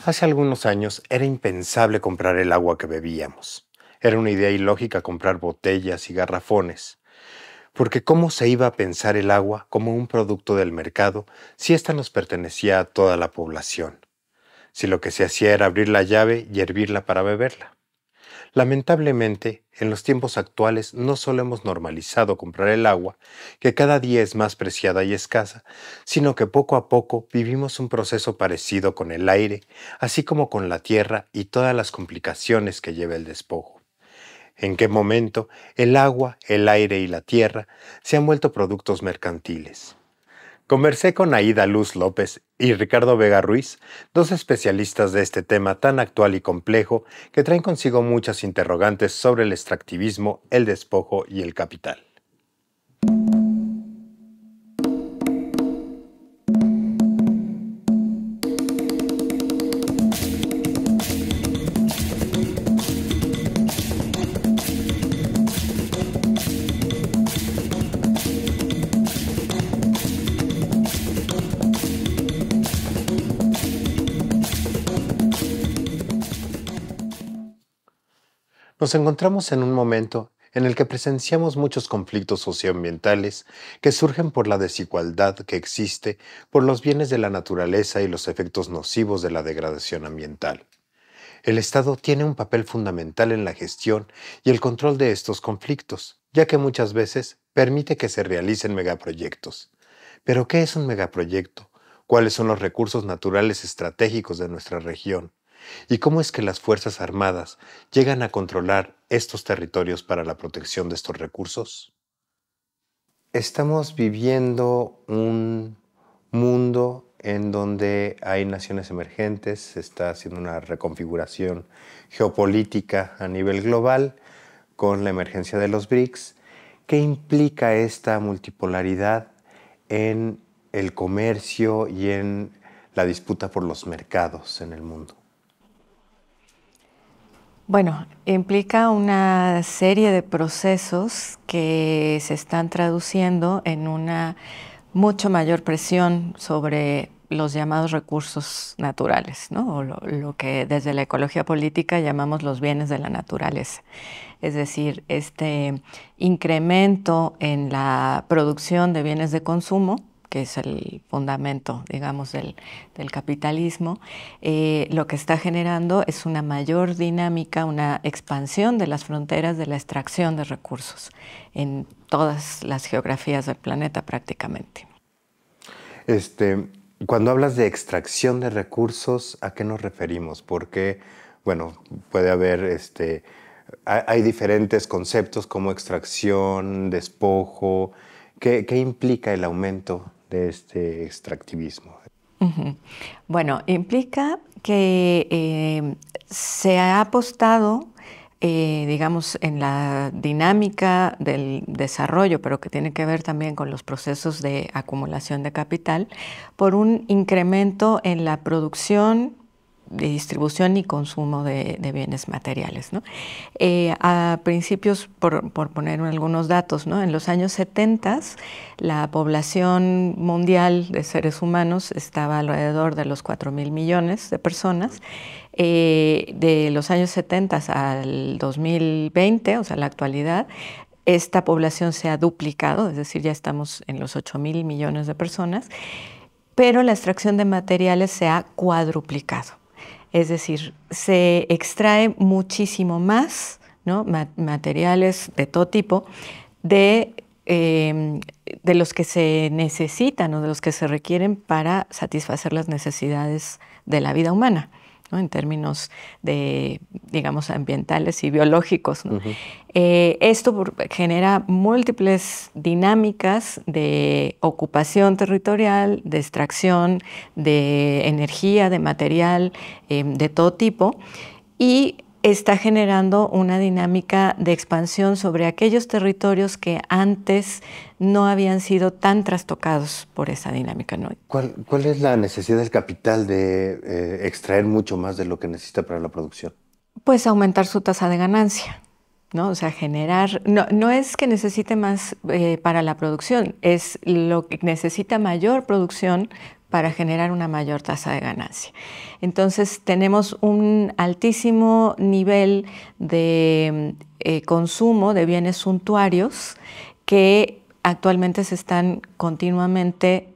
Hace algunos años era impensable comprar el agua que bebíamos. Era una idea ilógica comprar botellas y garrafones, porque ¿cómo se iba a pensar el agua como un producto del mercado si ésta nos pertenecía a toda la población? Si lo que se hacía era abrir la llave y hervirla para beberla. Lamentablemente, en los tiempos actuales no solo hemos normalizado comprar el agua, que cada día es más preciada y escasa, sino que poco a poco vivimos un proceso parecido con el aire, así como con la tierra y todas las complicaciones que lleva el despojo. ¿En qué momento el agua, el aire y la tierra se han vuelto productos mercantiles? Conversé con Aída Luz López y Ricardo Vega Ruiz, dos especialistas de este tema tan actual y complejo que traen consigo muchas interrogantes sobre el extractivismo, el despojo y el capital. Nos encontramos en un momento en el que presenciamos muchos conflictos socioambientales que surgen por la desigualdad que existe por los bienes de la naturaleza y los efectos nocivos de la degradación ambiental. El Estado tiene un papel fundamental en la gestión y el control de estos conflictos, ya que muchas veces permite que se realicen megaproyectos. Pero, ¿qué es un megaproyecto? ¿Cuáles son los recursos naturales estratégicos de nuestra región? ¿Y cómo es que las Fuerzas Armadas llegan a controlar estos territorios para la protección de estos recursos? Estamos viviendo un mundo en donde hay naciones emergentes, se está haciendo una reconfiguración geopolítica a nivel global con la emergencia de los BRICS. ¿Qué implica esta multipolaridad en el comercio y en la disputa por los mercados en el mundo? Bueno, implica una serie de procesos que se están traduciendo en una mucho mayor presión sobre los llamados recursos naturales, ¿no? O lo que desde la ecología política llamamos los bienes de la naturaleza. Es decir, este incremento en la producción de bienes de consumo, que es el fundamento, digamos, del capitalismo, lo que está generando es una mayor dinámica, una expansión de las fronteras de la extracción de recursos en todas las geografías del planeta prácticamente. Cuando hablas de extracción de recursos, ¿a qué nos referimos? Porque, bueno, puede haber, hay diferentes conceptos como extracción, despojo. ¿Qué implica el aumento de este extractivismo? Bueno, implica que se ha apostado, digamos, en la dinámica del desarrollo, pero que tiene que ver también con los procesos de acumulación de capital, por un incremento en la producción, de distribución y consumo de bienes materiales, ¿no? A principios, por poner algunos datos, ¿no? En los años 70, la población mundial de seres humanos estaba alrededor de los 4.000 millones de personas. De los años 70 al 2020, o sea, la actualidad, esta población se ha duplicado, es decir, ya estamos en los 8.000 millones de personas, pero la extracción de materiales se ha cuadruplicado. Es decir, se extrae muchísimo más, ¿no? Materiales de todo tipo de los que se necesitan o de los que se requieren para satisfacer las necesidades de la vida humana, ¿no? En términos de, digamos, ambientales y biológicos, ¿no? Esto genera múltiples dinámicas de ocupación territorial, de extracción de energía, de material, de todo tipo, y está generando una dinámica de expansión sobre aquellos territorios que antes no habían sido tan trastocados por esa dinámica, ¿no? ¿Cuál es la necesidad del capital de extraer mucho más de lo que necesita para la producción? Pues aumentar su tasa de ganancia, ¿no? O sea, generar, no es que necesite más para la producción, es lo que necesita mayor producción para generar una mayor tasa de ganancia. Entonces tenemos un altísimo nivel de consumo de bienes suntuarios que actualmente se están continuamente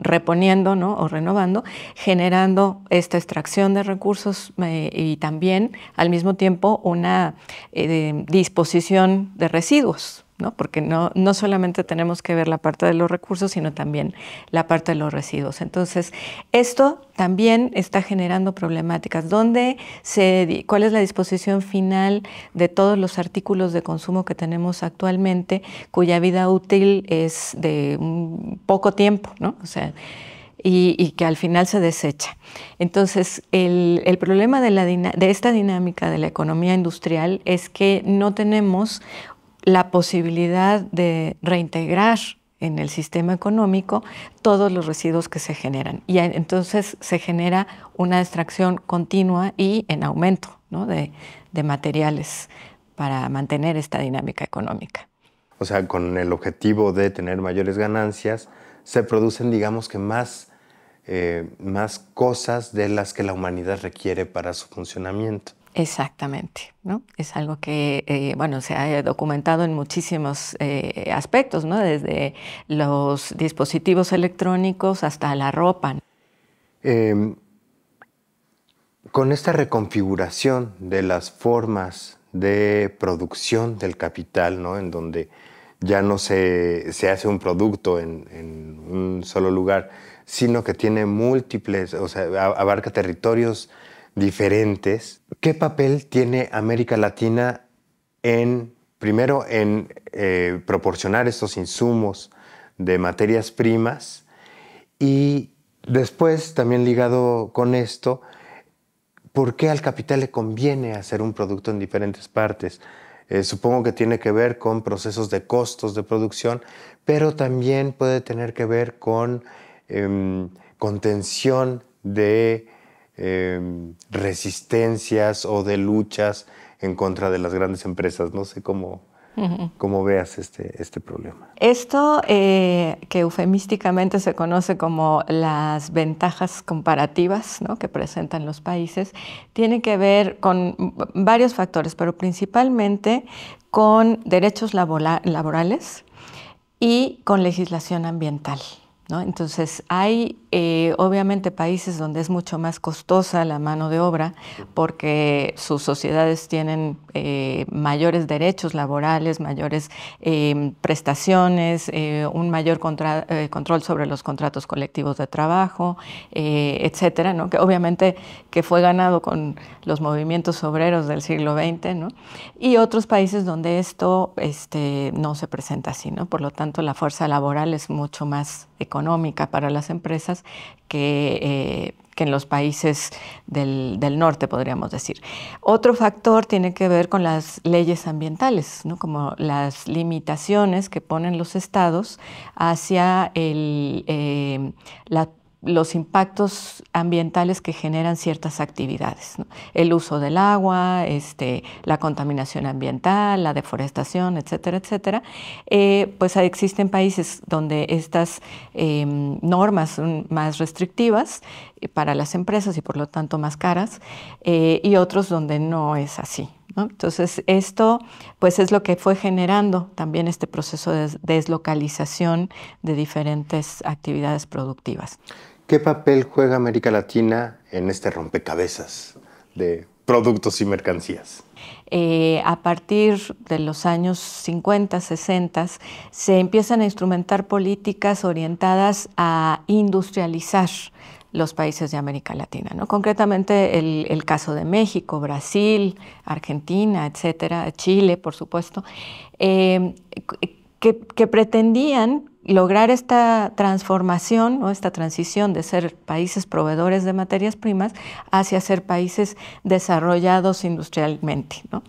reponiendo, ¿no? O renovando, generando esta extracción de recursos y también al mismo tiempo una disposición de residuos, ¿no? Porque no solamente tenemos que ver la parte de los recursos, sino también la parte de los residuos. Entonces, esto también está generando problemáticas. ¿Cuál es la disposición final de todos los artículos de consumo que tenemos actualmente, cuya vida útil es de un poco tiempo, ¿no? O sea, y que al final se desecha? Entonces, el problema de esta dinámica de la economía industrial es que no tenemos la posibilidad de reintegrar en el sistema económico todos los residuos que se generan. Y entonces se genera una extracción continua y en aumento, ¿no? de materiales para mantener esta dinámica económica. O sea, con el objetivo de tener mayores ganancias, se producen, digamos que más cosas de las que la humanidad requiere para su funcionamiento. Exactamente, ¿no? Es algo que, se ha documentado en muchísimos aspectos, ¿no? Desde los dispositivos electrónicos hasta la ropa. Con esta reconfiguración de las formas de producción del capital, ¿no? En donde ya no se hace un producto en un solo lugar, sino que tiene múltiples, o sea, abarca territorios diferentes. ¿Qué papel tiene América Latina primero en proporcionar estos insumos de materias primas y después, también ligado con esto, por qué al capital le conviene hacer un producto en diferentes partes? Supongo que tiene que ver con procesos de costos de producción, pero también puede tener que ver con contención de resistencias o de luchas en contra de las grandes empresas. No sé cómo veas este problema. Esto que eufemísticamente se conoce como las ventajas comparativas, ¿no? Que presentan los países, tiene que ver con varios factores, pero principalmente con derechos laborales y con legislación ambiental, ¿no? Entonces hay obviamente países donde es mucho más costosa la mano de obra porque sus sociedades tienen mayores derechos laborales, mayores prestaciones, un mayor control sobre los contratos colectivos de trabajo, etcétera, ¿no? Que obviamente que fue ganado con los movimientos obreros del siglo XX, ¿no? Y otros países donde esto no se presenta así, ¿no? Por lo tanto, la fuerza laboral es mucho más económica para las empresas que en los países del norte, podríamos decir. Otro factor tiene que ver con las leyes ambientales, ¿no? Como las limitaciones que ponen los estados hacia los impactos ambientales que generan ciertas actividades, ¿no? El uso del agua, la contaminación ambiental, la deforestación, etcétera, etcétera. Pues existen países donde estas normas son más restrictivas para las empresas y por lo tanto más caras, y otros donde no es así, ¿no? Entonces esto pues es lo que fue generando también este proceso de deslocalización de diferentes actividades productivas. ¿Qué papel juega América Latina en este rompecabezas de productos y mercancías? A partir de los años 50, 60, se empiezan a instrumentar políticas orientadas a industrializar los países de América Latina, ¿no? Concretamente el caso de México, Brasil, Argentina, etcétera, Chile, por supuesto, que pretendían lograr esta transformación, ¿no? Esta transición de ser países proveedores de materias primas hacia ser países desarrollados industrialmente, ¿no?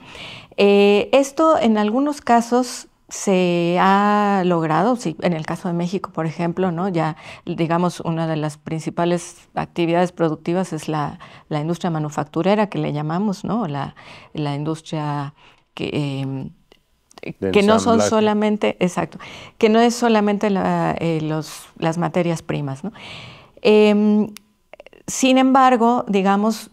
Esto en algunos casos se ha logrado, sí, en el caso de México, por ejemplo, ¿no? Ya, digamos, una de las principales actividades productivas es la industria manufacturera, que le llamamos, ¿no? La industria que no son solamente, exacto, que no es solamente las materias primas, ¿no? Sin embargo, digamos,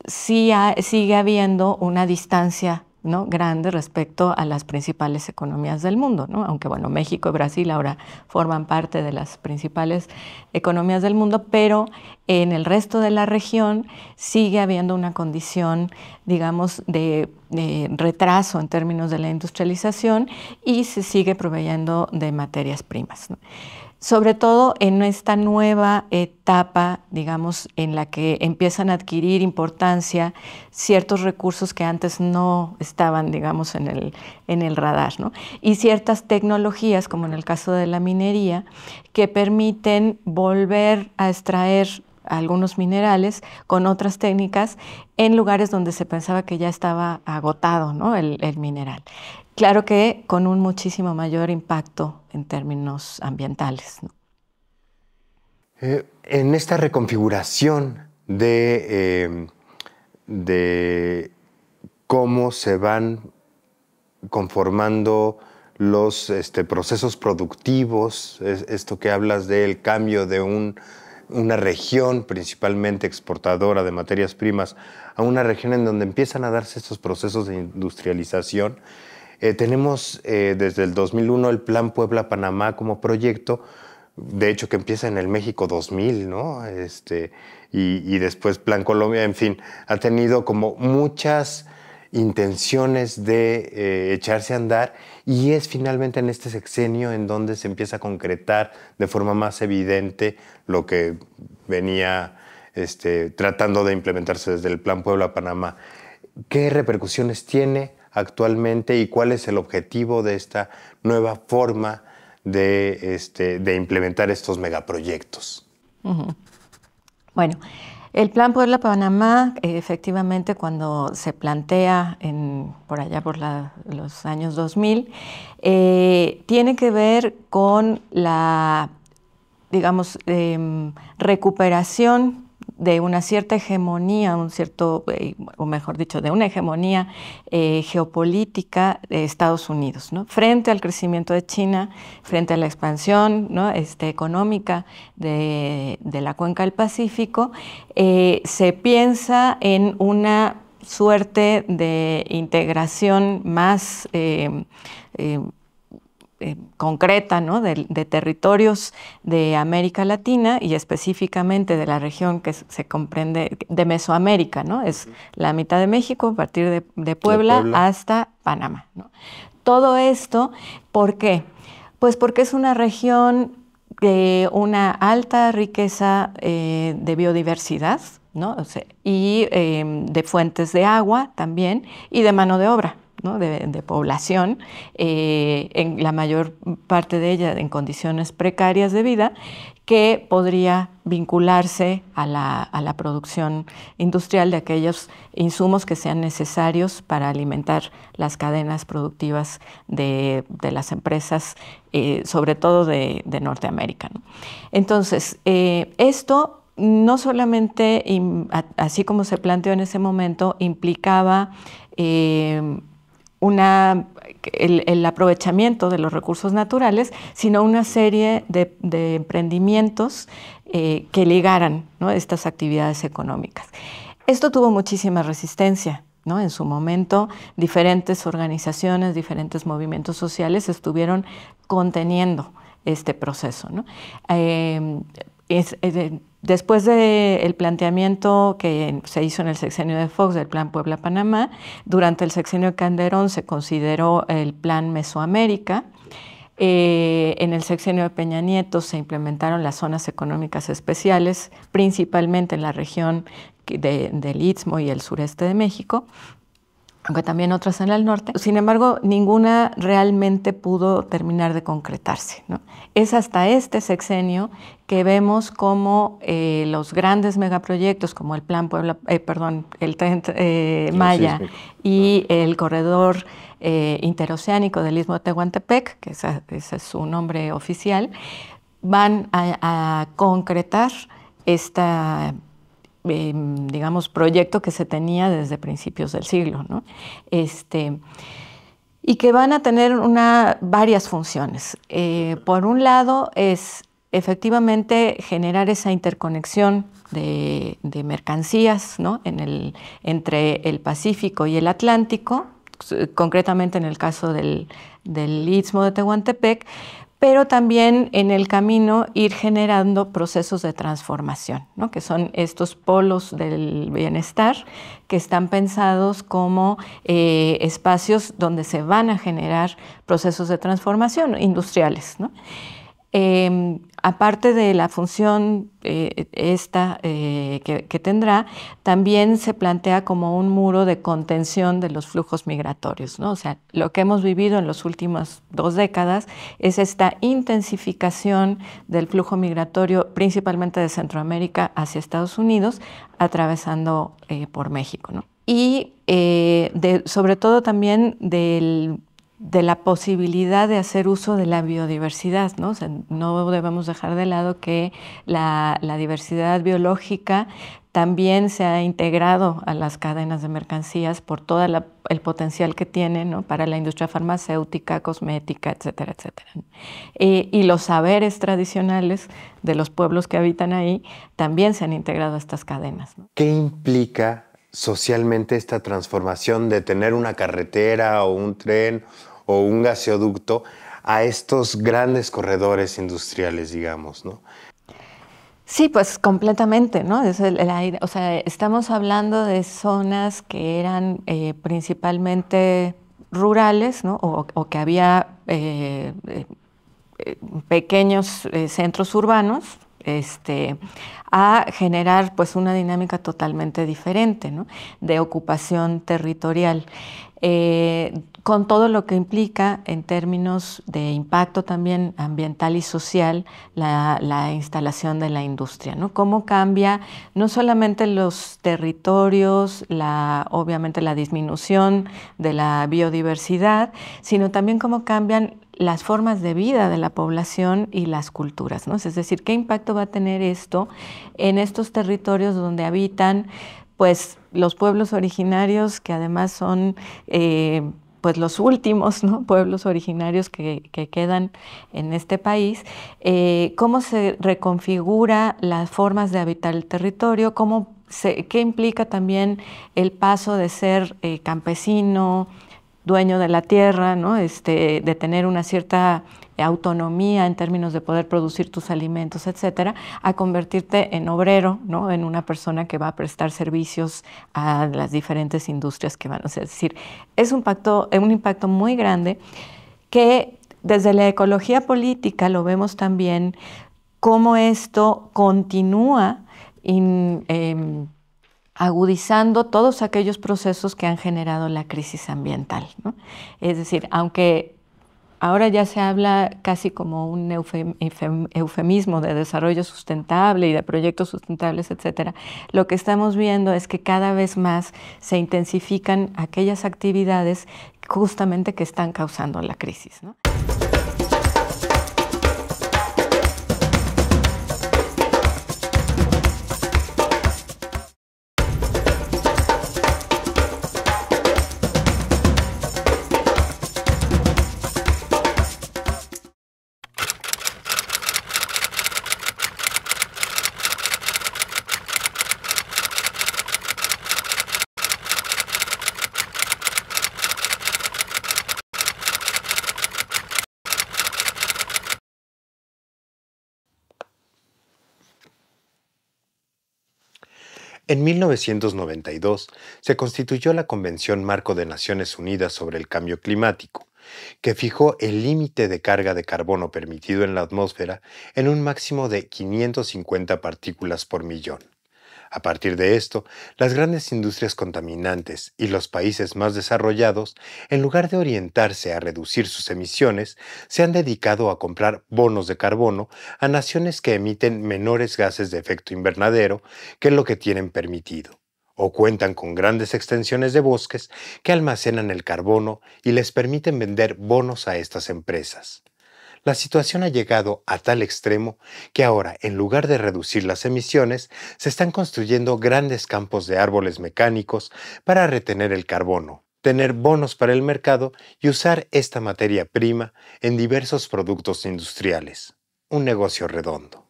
sigue habiendo una distancia, ¿no?, grande respecto a las principales economías del mundo, ¿no? Aunque, bueno, México y Brasil ahora forman parte de las principales economías del mundo, pero en el resto de la región sigue habiendo una condición, digamos, de retraso en términos de la industrialización y se sigue proveyendo de materias primas, ¿no? Sobre todo en esta nueva etapa, digamos, en la que empiezan a adquirir importancia ciertos recursos que antes no estaban, digamos, en el radar, ¿no? Y ciertas tecnologías, como en el caso de la minería, que permiten volver a extraer algunos minerales con otras técnicas en lugares donde se pensaba que ya estaba agotado, ¿no?, el mineral. Claro que con un muchísimo mayor impacto en términos ambientales, ¿no? En esta reconfiguración de cómo se van conformando los procesos productivos, esto que hablas del cambio de una región principalmente exportadora de materias primas a una región en donde empiezan a darse estos procesos de industrialización. Tenemos desde el 2001 el Plan Puebla-Panamá como proyecto, de hecho que empieza en el México 2000, ¿no? Y después Plan Colombia, en fin, ha tenido como muchas intenciones de echarse a andar, y es finalmente en este sexenio en donde se empieza a concretar de forma más evidente lo que venía tratando de implementarse desde el Plan Puebla-Panamá. ¿Qué repercusiones tiene actualmente y cuál es el objetivo de esta nueva forma de implementar estos megaproyectos? Uh-huh. Bueno, el Plan Puebla-Panamá, efectivamente, cuando se plantea por allá por los años 2000, tiene que ver con la, digamos, recuperación de una cierta hegemonía, o mejor dicho, de una hegemonía geopolítica de Estados Unidos, ¿no?, frente al crecimiento de China, frente a la expansión, ¿no?, económica de la cuenca del Pacífico. Se piensa en una suerte de integración más concreta, ¿no?, de territorios de América Latina y específicamente de la región que se comprende de Mesoamérica, ¿no? Es la mitad de México a partir de Puebla hasta Panamá, ¿no? Todo esto, ¿por qué? Pues porque es una región de una alta riqueza de biodiversidad, ¿no? O sea, y de fuentes de agua también y de mano de obra, ¿no?, de población, en la mayor parte de ella en condiciones precarias de vida, que podría vincularse a la producción industrial de aquellos insumos que sean necesarios para alimentar las cadenas productivas de las empresas, sobre todo de Norteamérica, ¿no? Entonces, esto no solamente, así como se planteó en ese momento, implicaba el aprovechamiento de los recursos naturales, sino una serie de emprendimientos que ligaran, ¿no?, estas actividades económicas. Esto tuvo muchísima resistencia, ¿no? En su momento, diferentes organizaciones, diferentes movimientos sociales estuvieron conteniendo este proceso, ¿no? Después del planteamiento que se hizo en el sexenio de Fox del Plan Puebla-Panamá, durante el sexenio de Calderón se consideró el Plan Mesoamérica. En el sexenio de Peña Nieto se implementaron las zonas económicas especiales, principalmente en la región del Istmo y el sureste de México, aunque también otras en el norte. Sin embargo, ninguna realmente pudo terminar de concretarse, ¿no? Es hasta este sexenio que vemos cómo los grandes megaproyectos como el Plan Puebla, el Tren Maya y el corredor interoceánico del Istmo de Tehuantepec, que ese es su nombre oficial, van a concretar esta digamos, proyecto que se tenía desde principios del siglo, ¿no? Y que van a tener varias funciones. Por un lado es efectivamente generar esa interconexión de mercancías, ¿no? Entre el Pacífico y el Atlántico, concretamente en el caso del Istmo de Tehuantepec, pero también en el camino ir generando procesos de transformación, ¿no? Que son estos polos del bienestar que están pensados como espacios donde se van a generar procesos de transformación industriales, ¿no? Aparte de la función que tendrá, también se plantea como un muro de contención de los flujos migratorios, ¿no? O sea, lo que hemos vivido en las últimas 2 décadas es esta intensificación del flujo migratorio, principalmente de Centroamérica hacia Estados Unidos, atravesando por México, ¿no? Y sobre todo también de la posibilidad de hacer uso de la biodiversidad, ¿no? O sea, no debemos dejar de lado que la diversidad biológica también se ha integrado a las cadenas de mercancías por todo el potencial que tiene, ¿no? Para la industria farmacéutica, cosmética, etcétera, etcétera. Y los saberes tradicionales de los pueblos que habitan ahí también se han integrado a estas cadenas, ¿no? ¿Qué implica socialmente esta transformación de tener una carretera o un tren o un gaseoducto a estos grandes corredores industriales, digamos, ¿no? Sí, pues completamente, ¿no? O sea, estamos hablando de zonas que eran principalmente rurales, ¿no? O que había pequeños centros urbanos, a generar pues una dinámica totalmente diferente, ¿no? De ocupación territorial, con todo lo que implica en términos de impacto también ambiental y social la instalación de la industria, ¿no? Cómo cambia no solamente los territorios, obviamente la disminución de la biodiversidad, sino también cómo cambian las formas de vida de la población y las culturas, ¿no? Es decir, ¿qué impacto va a tener esto en estos territorios donde habitan pues los pueblos originarios, que además son pues los últimos, ¿no? Pueblos originarios que quedan en este país? ¿Cómo se reconfigura las formas de habitar el territorio? ¿Qué implica también el paso de ser campesino, dueño de la tierra, ¿no? De tener una cierta autonomía en términos de poder producir tus alimentos, etcétera, a convertirte en obrero, ¿no? En una persona que va a prestar servicios a las diferentes industrias que van a hacer. Es decir, es un impacto muy grande que desde la ecología política lo vemos también cómo esto continúa agudizando todos aquellos procesos que han generado la crisis ambiental, ¿no? Es decir, aunque ahora ya se habla casi como un eufemismo de desarrollo sustentable y de proyectos sustentables, etcétera, lo que estamos viendo es que cada vez más se intensifican aquellas actividades justamente que están causando la crisis, ¿no? En 1992 se constituyó la Convención Marco de Naciones Unidas sobre el Cambio Climático, que fijó el límite de carga de carbono permitido en la atmósfera en un máximo de 550 partículas por millón. A partir de esto, las grandes industrias contaminantes y los países más desarrollados, en lugar de orientarse a reducir sus emisiones, se han dedicado a comprar bonos de carbono a naciones que emiten menores gases de efecto invernadero que lo que tienen permitido, o cuentan con grandes extensiones de bosques que almacenan el carbono y les permiten vender bonos a estas empresas. La situación ha llegado a tal extremo que ahora, en lugar de reducir las emisiones, se están construyendo grandes campos de árboles mecánicos para retener el carbono, tener bonos para el mercado y usar esta materia prima en diversos productos industriales. un negocio redondo.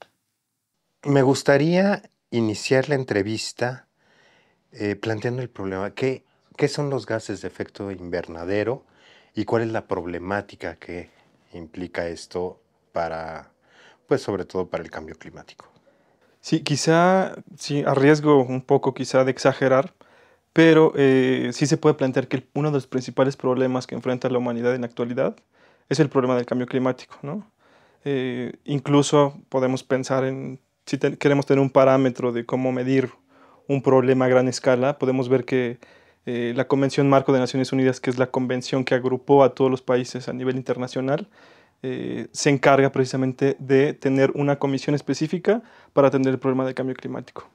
Me gustaría iniciar la entrevista planteando el problema. ¿Qué son los gases de efecto invernadero y cuál es la problemática que implica esto para, pues sobre todo para el cambio climático? Sí, quizá, sí, arriesgo un poco quizá de exagerar, pero sí se puede plantear que uno de los principales problemas que enfrenta la humanidad en la actualidad es el problema del cambio climático, ¿no? Incluso podemos pensar en, si queremos tener un parámetro de cómo medir un problema a gran escala, podemos ver que la Convención Marco de Naciones Unidas, que es la convención que agrupó a todos los países a nivel internacional, se encarga precisamente de tener una comisión específica para atender el problema del cambio climático.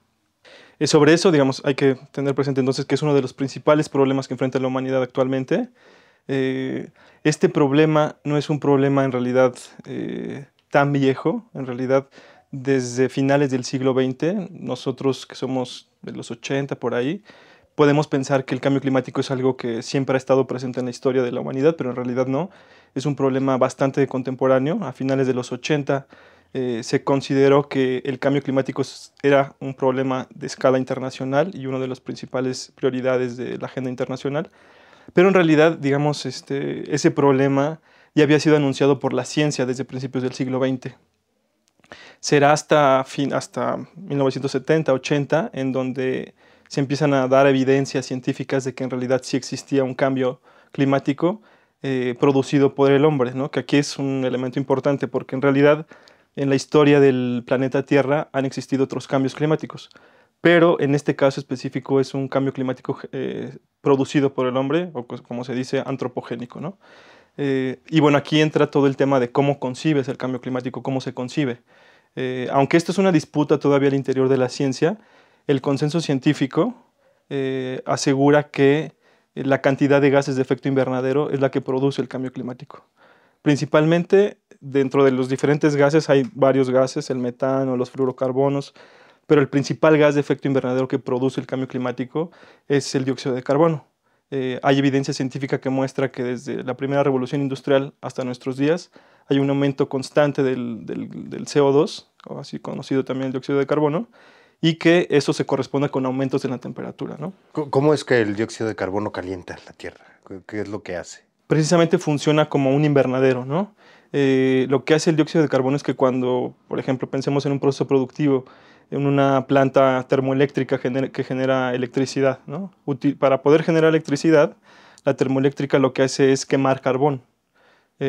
Sobre eso, digamos, hay que tener presente entonces que es uno de los principales problemas que enfrenta la humanidad actualmente. Este problema no es un problema en realidad tan viejo, en realidad desde finales del siglo XX, nosotros que somos de los 80 por ahí, podemos pensar que el cambio climático es algo que siempre ha estado presente en la historia de la humanidad, pero en realidad no. Es un problema bastante contemporáneo. A finales de los 80 se consideró que el cambio climático era un problema de escala internacional y una de las principales prioridades de la agenda internacional. Pero en realidad, digamos, ese problema ya había sido anunciado por la ciencia desde principios del siglo XX. Será hasta 1970, 80, en donde se empiezan a dar evidencias científicas de que en realidad sí existía un cambio climático producido por el hombre, ¿no? Que aquí es un elemento importante porque en realidad en la historia del planeta Tierra han existido otros cambios climáticos, pero en este caso específico es un cambio climático producido por el hombre, o como se dice, antropogénico, ¿no? Y bueno, aquí entra todo el tema de cómo concibes el cambio climático, cómo se concibe. Aunque esto es una disputa todavía al interior de la ciencia, el consenso científico asegura que la cantidad de gases de efecto invernadero es la que produce el cambio climático. Principalmente dentro de los diferentes gases hay varios gases, el metano, los fluorocarbonos, pero el principal gas de efecto invernadero que produce el cambio climático es el dióxido de carbono. Hay evidencia científica que muestra que desde la primera revolución industrial hasta nuestros días hay un aumento constante del CO2, o así conocido también el dióxido de carbono, y que eso se corresponde con aumentos en la temperatura, ¿no? ¿Cómo es que el dióxido de carbono calienta la Tierra? ¿Qué es lo que hace? Precisamente funciona como un invernadero, ¿no? Lo que hace el dióxido de carbono es que cuando, por ejemplo, pensemos en un proceso productivo, en una planta termoeléctrica que genera electricidad, ¿no? Para poder generar electricidad, la termoeléctrica lo que hace es quemar carbón.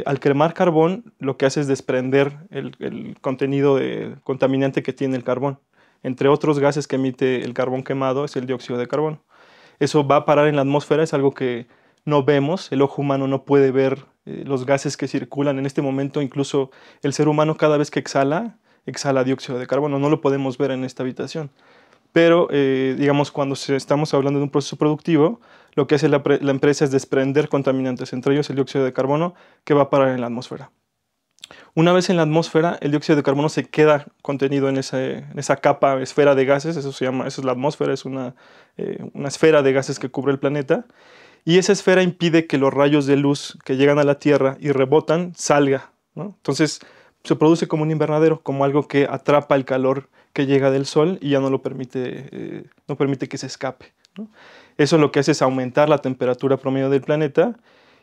Al quemar carbón, lo que hace es desprender el contenido contaminante que tiene el carbón. Entre otros gases que emite el carbón quemado es el dióxido de carbono. Eso va a parar en la atmósfera, es algo que no vemos, el ojo humano no puede ver los gases que circulan en este momento, incluso el ser humano cada vez que exhala dióxido de carbono, no lo podemos ver en esta habitación. Pero, digamos, cuando estamos hablando de un proceso productivo, lo que hace la empresa es desprender contaminantes, entre ellos el dióxido de carbono, que va a parar en la atmósfera. Una vez en la atmósfera, el dióxido de carbono se queda contenido en esa capa, esfera de gases, eso es la atmósfera, es una esfera de gases que cubre el planeta, y esa esfera impide que los rayos de luz que llegan a la Tierra y rebotan salga, ¿no? Entonces se produce como un invernadero, como algo que atrapa el calor que llega del sol y ya no lo permite, no permite que se escape, ¿no? Eso lo que hace es aumentar la temperatura promedio del planeta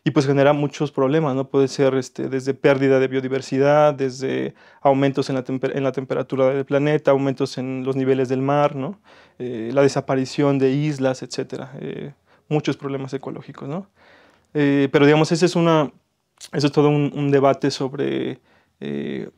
y pues genera muchos problemas, ¿no? Puede ser desde pérdida de biodiversidad, desde aumentos en la temperatura del planeta, aumentos en los niveles del mar, ¿no? La desaparición de islas, etcétera. Muchos problemas ecológicos, ¿no? Pero digamos, eso es todo un debate sobre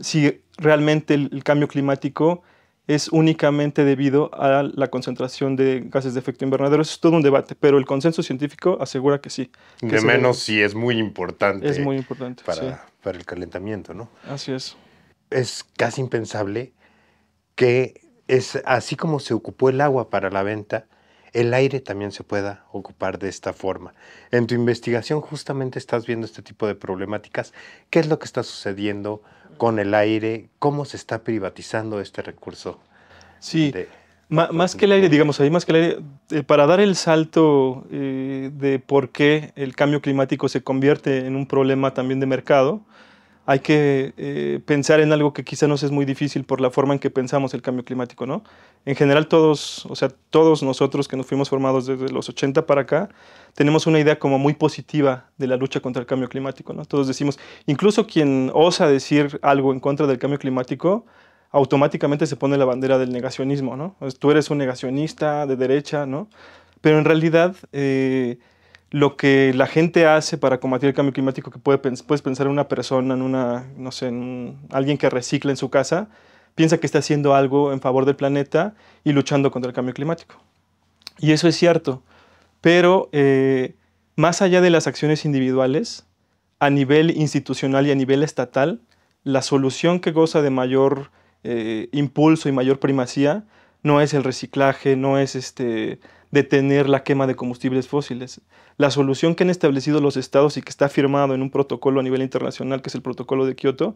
si realmente el cambio climático es únicamente debido a la concentración de gases de efecto invernadero. Eso es todo un debate, pero el consenso científico asegura que sí. De menos sí es muy importante. Es muy importante, para el calentamiento, ¿no? Así es. Es casi impensable que es así como se ocupó el agua para la venta, el aire también se pueda ocupar de esta forma. En tu investigación justamente estás viendo este tipo de problemáticas. ¿Qué es lo que está sucediendo con el aire? ¿Cómo se está privatizando este recurso? Sí, más que el aire, digamos, ahí más que el aire, para dar el salto de por qué el cambio climático se convierte en un problema también de mercado, hay que pensar en algo que quizá nos es muy difícil por la forma en que pensamos el cambio climático, ¿no? En general todos, o sea, todos nosotros que nos fuimos formados desde los 80 para acá, tenemos una idea como muy positiva de la lucha contra el cambio climático, ¿no? Todos decimos, incluso quien osa decir algo en contra del cambio climático, automáticamente se pone la bandera del negacionismo, ¿no? Pues, tú eres un negacionista de derecha, ¿no? Pero en realidad lo que la gente hace para combatir el cambio climático, que puedes pensar en una persona, en una, no sé, en alguien que recicla en su casa, piensa que está haciendo algo en favor del planeta y luchando contra el cambio climático. Y eso es cierto, pero más allá de las acciones individuales, a nivel institucional y a nivel estatal, la solución que goza de mayor impulso y mayor primacía no es el reciclaje, no es detener la quema de combustibles fósiles. La solución que han establecido los estados y que está firmado en un protocolo a nivel internacional, que es el protocolo de Kioto,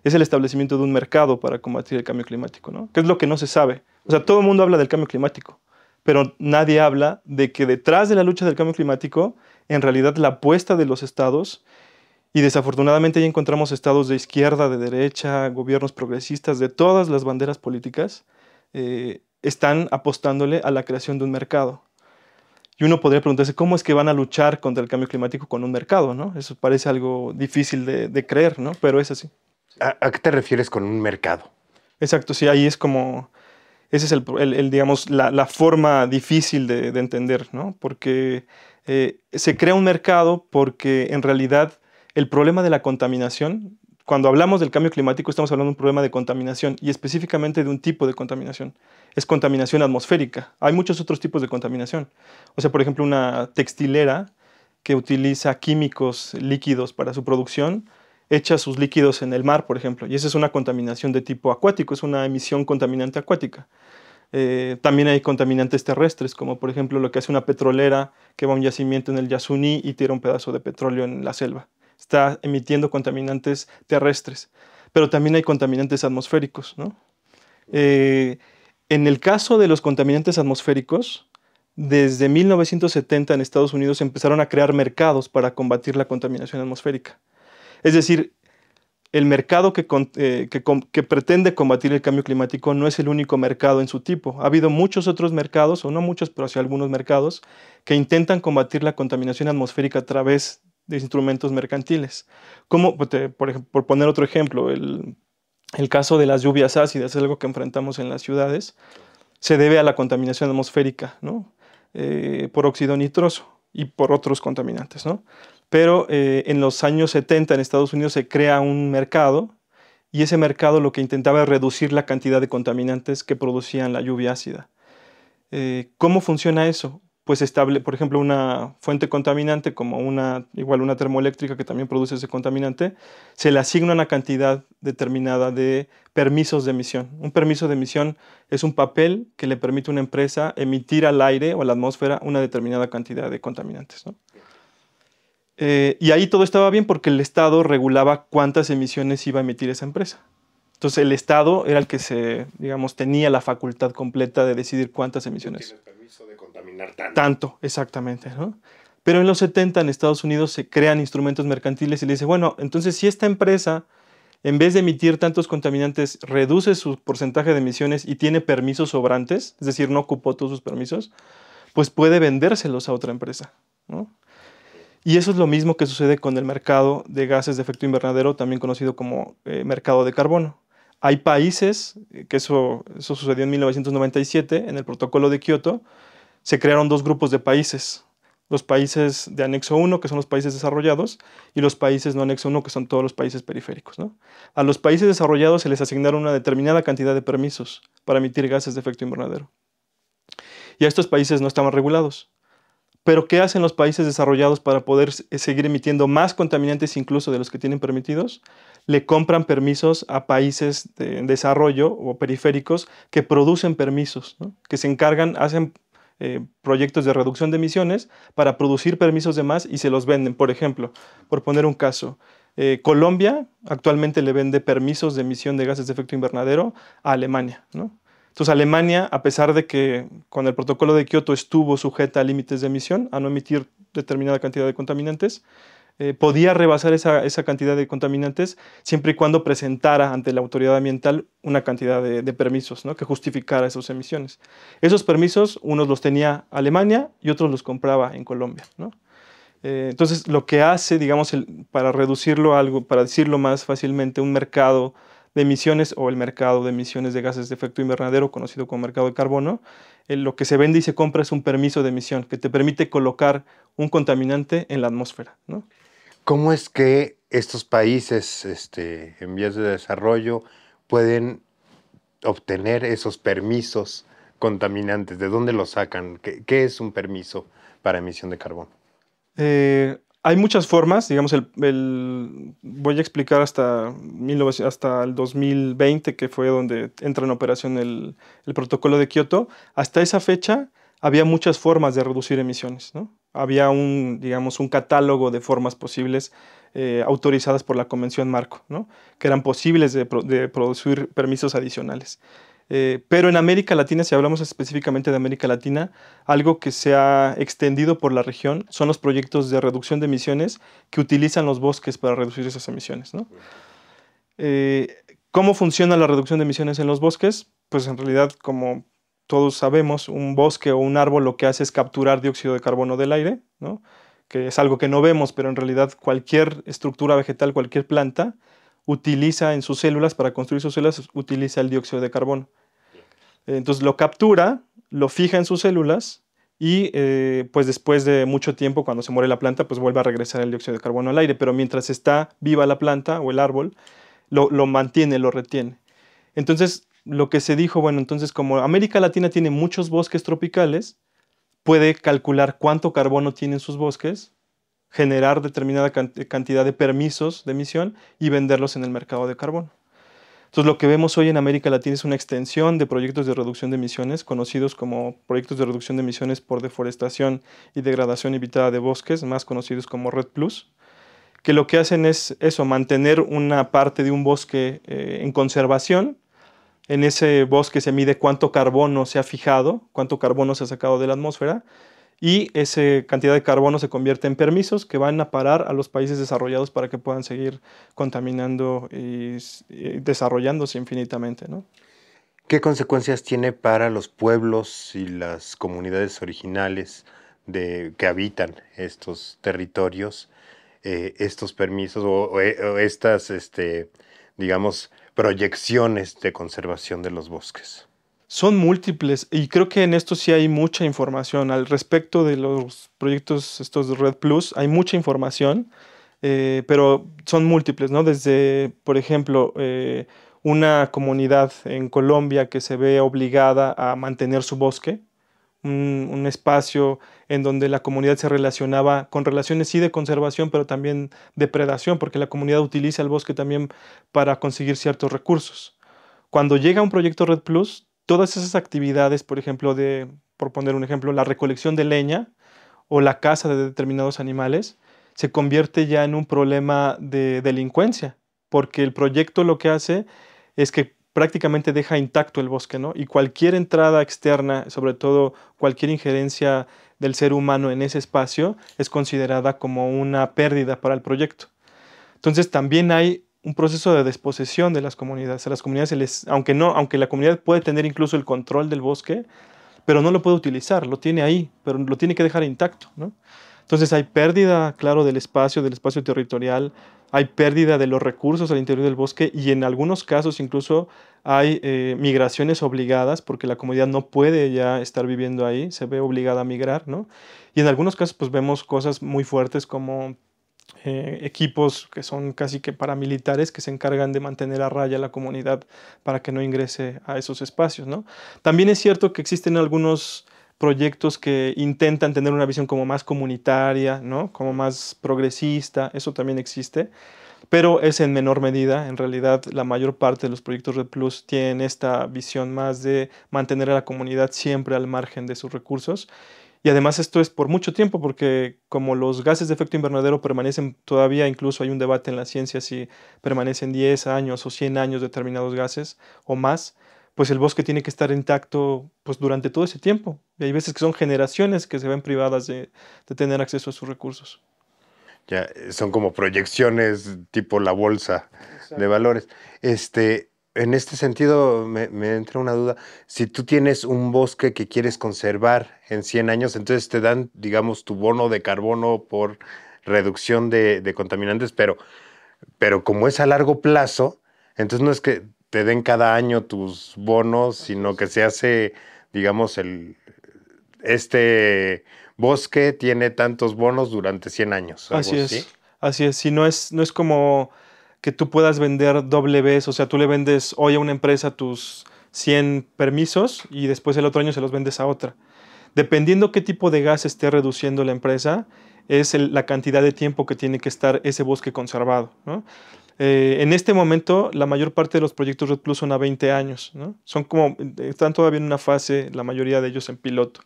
es el establecimiento de un mercado para combatir el cambio climático, ¿no? Que es lo que no se sabe. O sea, todo el mundo habla del cambio climático, pero nadie habla de que detrás de la lucha del cambio climático, en realidad la apuesta de los estados, y desafortunadamente ya encontramos estados de izquierda, de derecha, gobiernos progresistas, de todas las banderas políticas, están apostándole a la creación de un mercado. Y uno podría preguntarse, ¿cómo es que van a luchar contra el cambio climático con un mercado, ¿no? Eso parece algo difícil de creer, ¿no? Pero es así. ¿A qué te refieres con un mercado? Exacto, sí, ahí es como, esa es digamos, la forma difícil de entender, ¿no? Porque se crea un mercado porque en realidad el problema de la contaminación, cuando hablamos del cambio climático estamos hablando de un problema de contaminación y específicamente de un tipo de contaminación. Es contaminación atmosférica. Hay muchos otros tipos de contaminación. O sea, por ejemplo, una textilera que utiliza químicos líquidos para su producción, echa sus líquidos en el mar, por ejemplo, y esa es una contaminación de tipo acuático, es una emisión contaminante acuática. También hay contaminantes terrestres, como por ejemplo lo que hace una petrolera que va a un yacimiento en el Yasuní y tira un pedazo de petróleo en la selva. Está emitiendo contaminantes terrestres, pero también hay contaminantes atmosféricos, ¿no? En el caso de los contaminantes atmosféricos, desde 1970 en Estados Unidos empezaron a crear mercados para combatir la contaminación atmosférica. Es decir, el mercado que pretende combatir el cambio climático no es el único mercado en su tipo. Ha habido muchos otros mercados, o no muchos, pero sí algunos mercados, que intentan combatir la contaminación atmosférica a través de instrumentos mercantiles. Como, por ejemplo, por poner otro ejemplo, el caso de las lluvias ácidas, es algo que enfrentamos en las ciudades, se debe a la contaminación atmosférica, ¿no? Por óxido nitroso y por otros contaminantes, ¿no? Pero en los años 70 en Estados Unidos se crea un mercado y ese mercado lo que intentaba es reducir la cantidad de contaminantes que producían la lluvia ácida. ¿Cómo funciona eso? Pues por ejemplo, una fuente contaminante como igual una termoeléctrica que también produce ese contaminante, se le asigna una cantidad determinada de permisos de emisión. Un permiso de emisión es un papel que le permite a una empresa emitir al aire o a la atmósfera una determinada cantidad de contaminantes, ¿no? Y ahí todo estaba bien porque el Estado regulaba cuántas emisiones iba a emitir esa empresa. Entonces el Estado era el que digamos, tenía la facultad completa de decidir cuántas emisiones. Tienes permiso de contaminar tanto. Tanto, exactamente, ¿no? Pero en los 70 en Estados Unidos se crean instrumentos mercantiles y le dice, bueno, entonces si esta empresa, en vez de emitir tantos contaminantes, reduce su porcentaje de emisiones y tiene permisos sobrantes, es decir, no ocupó todos sus permisos, pues puede vendérselos a otra empresa, ¿no? Y eso es lo mismo que sucede con el mercado de gases de efecto invernadero, también conocido como mercado de carbono. Hay países, que eso sucedió en 1997, en el protocolo de Kioto, se crearon dos grupos de países. Los países de anexo 1, que son los países desarrollados, y los países no anexo 1, que son todos los países periféricos, ¿no? A los países desarrollados se les asignaron una determinada cantidad de permisos para emitir gases de efecto invernadero. Y a estos países no estaban regulados. Pero ¿qué hacen los países desarrollados para poder seguir emitiendo más contaminantes incluso de los que tienen permitidos? Le compran permisos a países en desarrollo o periféricos que producen permisos, ¿no? Que se encargan, hacen proyectos de reducción de emisiones para producir permisos de más y se los venden. Por ejemplo, por poner un caso, Colombia actualmente le vende permisos de emisión de gases de efecto invernadero a Alemania, ¿no? Entonces Alemania, a pesar de que con el protocolo de Kioto estuvo sujeta a límites de emisión, a no emitir determinada cantidad de contaminantes, podía rebasar esa cantidad de contaminantes siempre y cuando presentara ante la autoridad ambiental una cantidad de permisos, ¿no?, que justificara esas emisiones. Esos permisos, unos los tenía Alemania y otros los compraba en Colombia, ¿no? Entonces, lo que hace, digamos, para reducirlo a algo, para decirlo más fácilmente, un mercado de emisiones o el mercado de emisiones de gases de efecto invernadero, conocido como mercado de carbono, lo que se vende y se compra es un permiso de emisión que te permite colocar un contaminante en la atmósfera, ¿no? ¿Cómo es que estos países en vías de desarrollo pueden obtener esos permisos contaminantes? ¿De dónde los sacan? ¿Qué es un permiso para emisión de carbono? Hay muchas formas, digamos, voy a explicar hasta el 2020, que fue donde entra en operación el protocolo de Kioto. Hasta esa fecha había muchas formas de reducir emisiones, ¿no? Había digamos, un catálogo de formas posibles autorizadas por la Convención Marco, ¿no?, que eran posibles de producir permisos adicionales. Pero en América Latina, si hablamos específicamente de América Latina, algo que se ha extendido por la región son los proyectos de reducción de emisiones que utilizan los bosques para reducir esas emisiones, ¿no? ¿Cómo funciona la reducción de emisiones en los bosques? Pues en realidad, como todos sabemos, un bosque o un árbol lo que hace es capturar dióxido de carbono del aire, ¿no?, que es algo que no vemos, pero en realidad cualquier estructura vegetal, cualquier planta, utiliza en sus células, para construir sus células, utiliza el dióxido de carbono. Entonces lo captura, lo fija en sus células y pues después de mucho tiempo, cuando se muere la planta, pues vuelve a regresar el dióxido de carbono al aire, pero mientras está viva la planta o el árbol, lo mantiene, lo retiene. Entonces lo que se dijo, bueno, entonces como América Latina tiene muchos bosques tropicales, puede calcular cuánto carbono tienen sus bosques, generar determinada cantidad de permisos de emisión y venderlos en el mercado de carbono. Entonces, lo que vemos hoy en América Latina es una extensión de proyectos de reducción de emisiones, conocidos como proyectos de reducción de emisiones por deforestación y degradación evitada de bosques, más conocidos como REDD+, que lo que hacen es eso, mantener una parte de un bosque en conservación. En ese bosque se mide cuánto carbono se ha fijado, cuánto carbono se ha sacado de la atmósfera, y esa cantidad de carbono se convierte en permisos que van a parar a los países desarrollados para que puedan seguir contaminando y desarrollándose infinitamente, ¿no? ¿Qué consecuencias tiene para los pueblos y las comunidades originales que habitan estos territorios, estos permisos o estas, digamos, proyecciones de conservación de los bosques? Son múltiples y creo que en esto sí hay mucha información. Al respecto de los proyectos estos de REDD+, hay mucha información, pero son múltiples, ¿no? Desde, por ejemplo, una comunidad en Colombia que se ve obligada a mantener su bosque, un espacio en donde la comunidad se relacionaba con relaciones sí de conservación, pero también de predación, porque la comunidad utiliza el bosque también para conseguir ciertos recursos. Cuando llega un proyecto REDD+, todas esas actividades, por ejemplo, por poner un ejemplo, la recolección de leña o la caza de determinados animales, se convierte ya en un problema de delincuencia, porque el proyecto lo que hace es que prácticamente deja intacto el bosque, ¿no? Y cualquier entrada externa, sobre todo cualquier injerencia del ser humano en ese espacio, es considerada como una pérdida para el proyecto. Entonces también hay un proceso de desposesión de las comunidades. A las comunidades aunque la comunidad puede tener incluso el control del bosque, pero no lo puede utilizar, lo tiene ahí, pero lo tiene que dejar intacto, ¿no? Entonces hay pérdida, claro, del espacio territorial, hay pérdida de los recursos al interior del bosque y en algunos casos incluso hay migraciones obligadas porque la comunidad no puede ya estar viviendo ahí, se ve obligada a migrar, ¿no? Y en algunos casos pues vemos cosas muy fuertes como equipos que son casi que paramilitares que se encargan de mantener a raya la comunidad para que no ingrese a esos espacios, ¿no? También es cierto que existen algunos proyectos que intentan tener una visión como más comunitaria, ¿no?, como más progresista, eso también existe, pero es en menor medida. En realidad, la mayor parte de los proyectos REDD+ tienen esta visión más de mantener a la comunidad siempre al margen de sus recursos. Y además esto es por mucho tiempo, porque como los gases de efecto invernadero permanecen todavía, incluso hay un debate en la ciencia si permanecen 10 años o 100 años determinados gases o más, pues el bosque tiene que estar intacto pues, durante todo ese tiempo. Y hay veces que son generaciones que se ven privadas de tener acceso a sus recursos. Ya son como proyecciones tipo la bolsa de Exacto. valores. En este sentido, me entra una duda. Si tú tienes un bosque que quieres conservar en 100 años, entonces te dan, digamos, tu bono de carbono por reducción de contaminantes, pero como es a largo plazo, entonces no es que te den cada año tus bonos, Así sino es. que se hace, digamos, este bosque tiene tantos bonos durante 100 años, algo Así así. es, así es. Si no es como que tú puedas vender doble vez, o sea, tú le vendes hoy a una empresa tus 100 permisos y después el otro año se los vendes a otra. Dependiendo qué tipo de gas esté reduciendo la empresa, es la cantidad de tiempo que tiene que estar ese bosque conservado, ¿no? En este momento, la mayor parte de los proyectos Red Plus son a 20 años, ¿no? Están todavía en una fase, la mayoría de ellos en piloto.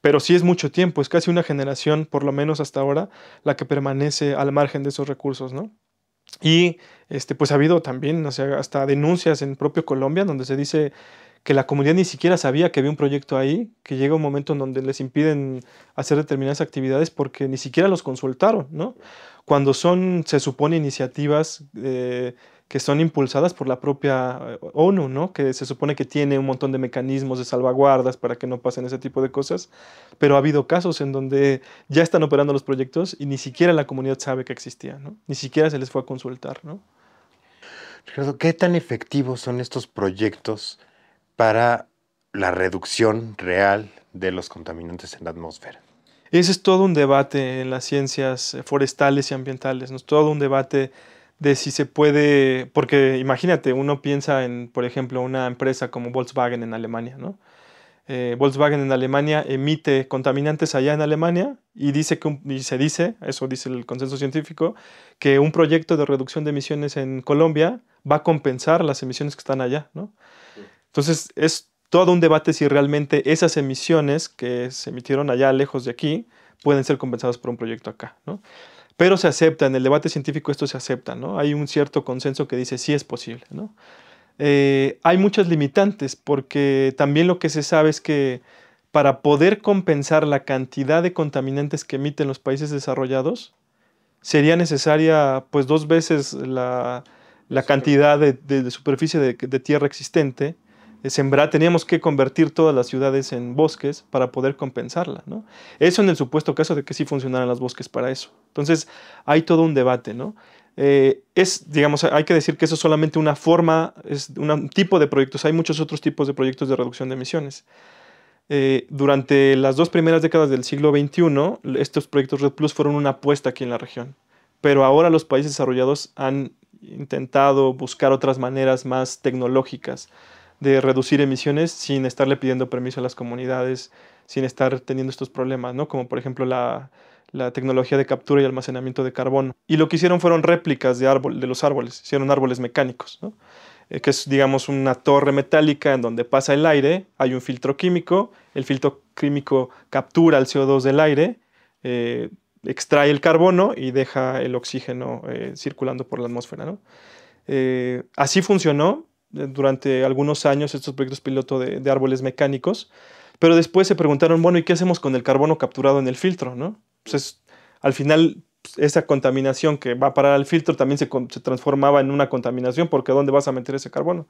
Pero sí es mucho tiempo, es casi una generación, por lo menos hasta ahora, la que permanece al margen de esos recursos, ¿no? Y pues ha habido también, o sea, hasta denuncias en propio Colombia, donde se dice que la comunidad ni siquiera sabía que había un proyecto ahí, que llega un momento en donde les impiden hacer determinadas actividades porque ni siquiera los consultaron, ¿no? Cuando son, se supone, iniciativas que son impulsadas por la propia ONU, ¿no? Que se supone que tiene un montón de mecanismos de salvaguardas para que no pasen ese tipo de cosas, pero ha habido casos en donde ya están operando los proyectos y ni siquiera la comunidad sabe que existían, ¿no? Ni siquiera se les fue a consultar, ¿no? Ricardo, ¿qué tan efectivos son estos proyectos para la reducción real de los contaminantes en la atmósfera? Ese es todo un debate en las ciencias forestales y ambientales, ¿no? Es todo un debate de si se puede, porque imagínate, uno piensa en, por ejemplo, una empresa como Volkswagen en Alemania, ¿no? Volkswagen en Alemania emite contaminantes allá en Alemania y dice y se dice, eso dice el consenso científico, que un proyecto de reducción de emisiones en Colombia va a compensar las emisiones que están allá, ¿no? Entonces es todo un debate si realmente esas emisiones que se emitieron allá lejos de aquí pueden ser compensadas por un proyecto acá, ¿no? Pero se acepta, en el debate científico esto se acepta, ¿no? Hay un cierto consenso que dice sí es posible, ¿no? Hay muchas limitantes porque también lo que se sabe es que para poder compensar la cantidad de contaminantes que emiten los países desarrollados, sería necesaria pues 2 veces la cantidad de superficie de tierra existente. Teníamos que convertir todas las ciudades en bosques para poder compensarla, ¿no? Eso en el supuesto caso de que sí funcionaran los bosques para eso. Entonces, hay todo un debate, ¿no? Digamos, hay que decir que eso es solamente una forma, es un tipo de proyectos. Hay muchos otros tipos de proyectos de reducción de emisiones. Durante las 2 primeras décadas del siglo XXI, estos proyectos Red Plus fueron una apuesta aquí en la región. Pero ahora los países desarrollados han intentado buscar otras maneras más tecnológicas de reducir emisiones sin estarle pidiendo permiso a las comunidades, sin estar teniendo estos problemas, ¿no? Como por ejemplo la tecnología de captura y almacenamiento de carbono. Y lo que hicieron fueron réplicas de los árboles, hicieron árboles mecánicos, ¿no? Que es, digamos, una torre metálica en donde pasa el aire, hay un filtro químico, el filtro químico captura el CO2 del aire, extrae el carbono y deja el oxígeno circulando por la atmósfera, ¿no? Así funcionó durante algunos años estos proyectos piloto de árboles mecánicos, pero después se preguntaron, bueno, ¿y qué hacemos con el carbono capturado en el filtro, no? Pues al final esa contaminación que va a parar al filtro también se transformaba en una contaminación, porque ¿dónde vas a meter ese carbono?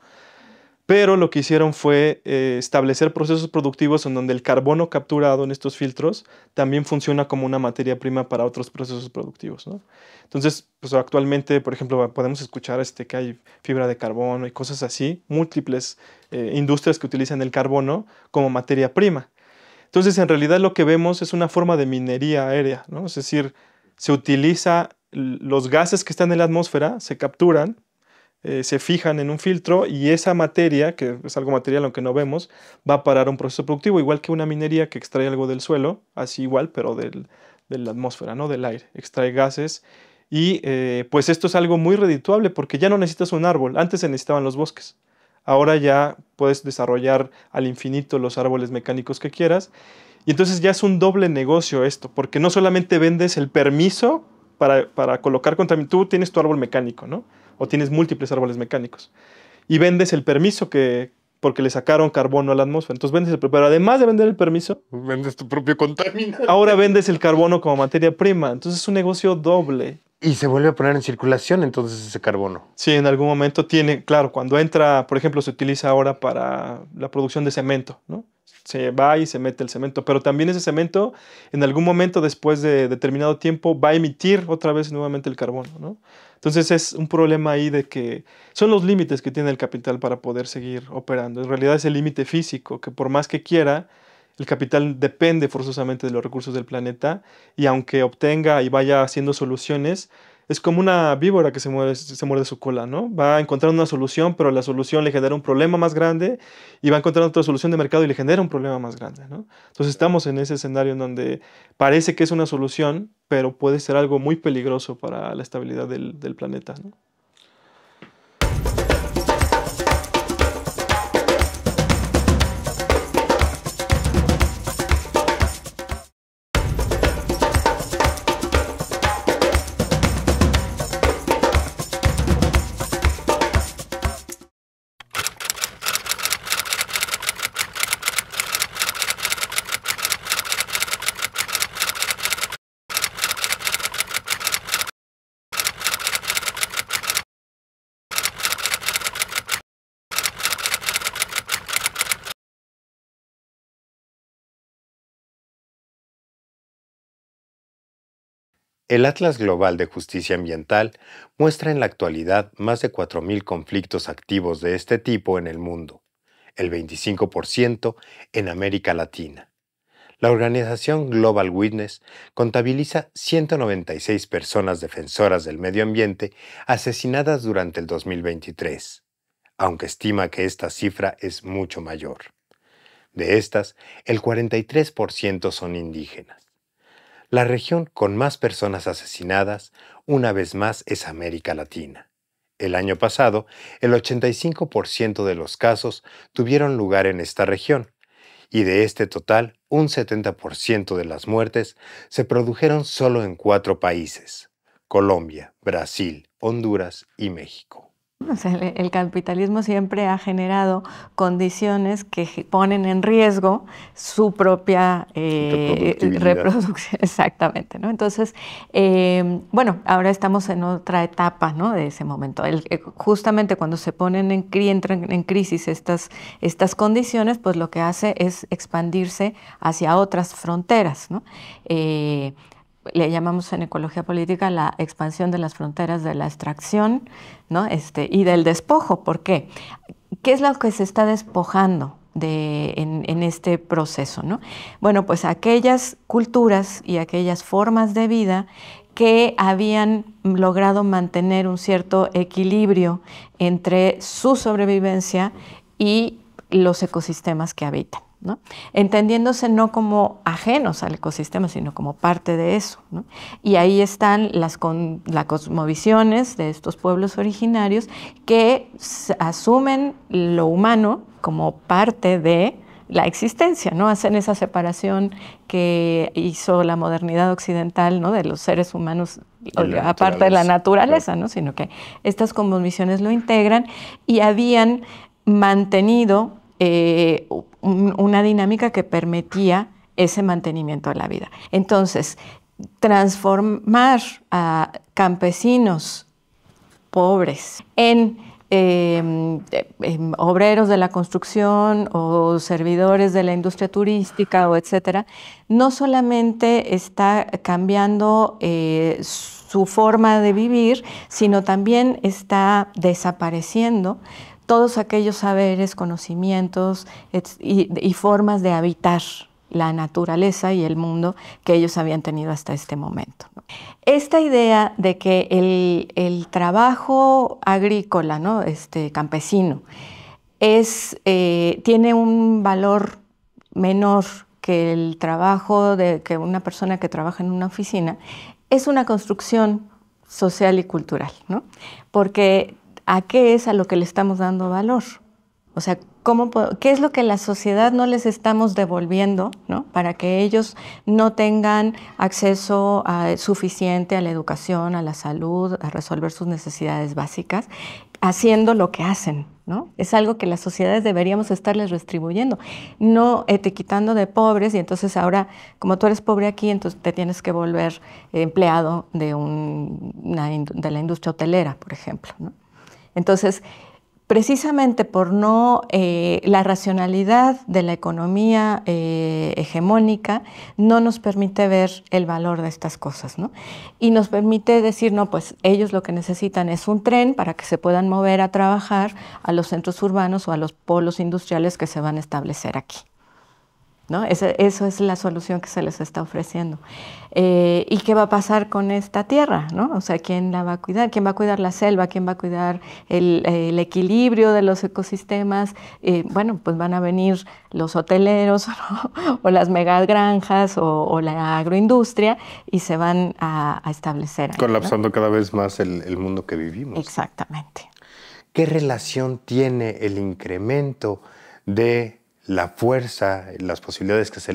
Pero lo que hicieron fue establecer procesos productivos en donde el carbono capturado en estos filtros también funciona como una materia prima para otros procesos productivos, ¿no? Entonces, pues actualmente, por ejemplo, podemos escuchar que hay fibra de carbono y cosas así, múltiples industrias que utilizan el carbono como materia prima. Entonces, en realidad lo que vemos es una forma de minería aérea, ¿no? Es decir, se utiliza los gases que están en la atmósfera, se capturan, se fijan en un filtro y esa materia, que es algo material aunque no vemos, va a parar a un proceso productivo, igual que una minería que extrae algo del suelo, así igual, pero de la atmósfera, ¿no? Del aire, extrae gases y pues esto es algo muy redituable porque ya no necesitas un árbol, antes se necesitaban los bosques. Ahora ya puedes desarrollar al infinito los árboles mecánicos que quieras y entonces ya es un doble negocio esto, porque no solamente vendes el permiso para colocar contaminantes, tú tienes tu árbol mecánico, ¿no? O tienes múltiples árboles mecánicos y vendes el permiso que porque le sacaron carbono a la atmósfera. Entonces vendes pero además de vender el permiso, vendes tu propio contaminante. Ahora vendes el carbono como materia prima. Entonces es un negocio doble. Y se vuelve a poner en circulación entonces ese carbono. Sí, en algún momento tiene, claro, cuando entra, por ejemplo, se utiliza ahora para la producción de cemento, ¿no? Se va y se mete el cemento, pero también ese cemento en algún momento después de determinado tiempo va a emitir otra vez nuevamente el carbono, ¿no? Entonces es un problema ahí de que son los límites que tiene el capital para poder seguir operando. En realidad es el límite físico, que por más que quiera, el capital depende forzosamente de los recursos del planeta y aunque obtenga y vaya haciendo soluciones, es como una víbora que se muerde su cola, ¿no? Va a encontrar una solución, pero la solución le genera un problema más grande y va a encontrar otra solución de mercado y le genera un problema más grande, ¿no? Entonces estamos en ese escenario en donde parece que es una solución, pero puede ser algo muy peligroso para la estabilidad del planeta, ¿no? El Atlas Global de Justicia Ambiental muestra en la actualidad más de 4.000 conflictos activos de este tipo en el mundo, el 25% en América Latina. La organización Global Witness contabiliza 196 personas defensoras del medio ambiente asesinadas durante el 2023, aunque estima que esta cifra es mucho mayor. De estas, el 43% son indígenas. La región con más personas asesinadas, una vez más, es América Latina. El año pasado, el 85% de los casos tuvieron lugar en esta región, y de este total, un 70% de las muertes se produjeron solo en 4 países: Colombia, Brasil, Honduras y México. O sea, el capitalismo siempre ha generado condiciones que ponen en riesgo su propia reproducción. Exactamente, ¿no? Entonces, bueno, ahora estamos en otra etapa, ¿no?, de ese momento. Justamente cuando se ponen entran en crisis estas condiciones, pues lo que hace es expandirse hacia otras fronteras, ¿no? Le llamamos en ecología política la expansión de las fronteras de la extracción, ¿no?, y del despojo. ¿Por qué? ¿Qué es lo que se está despojando en este proceso, ¿no? Bueno, pues aquellas culturas y aquellas formas de vida que habían logrado mantener un cierto equilibrio entre su sobrevivencia y los ecosistemas que habitan, ¿no? Entendiéndose no como ajenos al ecosistema, sino como parte de eso, ¿no? Y ahí están las cosmovisiones de estos pueblos originarios que asumen lo humano como parte de la existencia, ¿no? Hacen esa separación que hizo la modernidad occidental, ¿no?, de los seres humanos, aparte de la naturaleza, ¿no?, sino que estas cosmovisiones lo integran y habían mantenido una dinámica que permitía ese mantenimiento de la vida. Entonces, transformar a campesinos pobres en obreros de la construcción o servidores de la industria turística o etcétera, no solamente está cambiando su forma de vivir, sino también está desapareciendo todos aquellos saberes, conocimientos y formas de habitar la naturaleza y el mundo que ellos habían tenido hasta este momento. Esta idea de que el trabajo agrícola, ¿no?, campesino, tiene un valor menor que el trabajo que una persona que trabaja en una oficina, es una construcción social y cultural, ¿no? Porque ¿a qué es a lo que le estamos dando valor? O sea, ¿qué es lo que la sociedad no les estamos devolviendo, ¿no?, para que ellos no tengan acceso suficiente a la educación, a la salud, a resolver sus necesidades básicas? haciendo lo que hacen, ¿no? Es algo que las sociedades deberíamos estarles retribuyendo, no etiquetando de pobres y entonces ahora, como tú eres pobre aquí, entonces te tienes que volver empleado de, de la industria hotelera, por ejemplo, ¿no? Entonces, precisamente por la racionalidad de la economía hegemónica no nos permite ver el valor de estas cosas, ¿no? Y nos permite decir, no, pues ellos lo que necesitan es un tren para que se puedan mover a trabajar a los centros urbanos o a los polos industriales que se van a establecer aquí, ¿no? Eso es la solución que se les está ofreciendo. ¿Y qué va a pasar con esta tierra, ¿no? O sea, ¿quién la va a cuidar? ¿Quién va a cuidar la selva? ¿Quién va a cuidar el equilibrio de los ecosistemas? Bueno, pues van a venir los hoteleros, ¿no? O las megagranjas o la agroindustria y se van a establecer ahí, colapsando, ¿no? cada vez más el mundo que vivimos. Exactamente. ¿Qué relación tiene el incremento de la fuerza, las posibilidades que se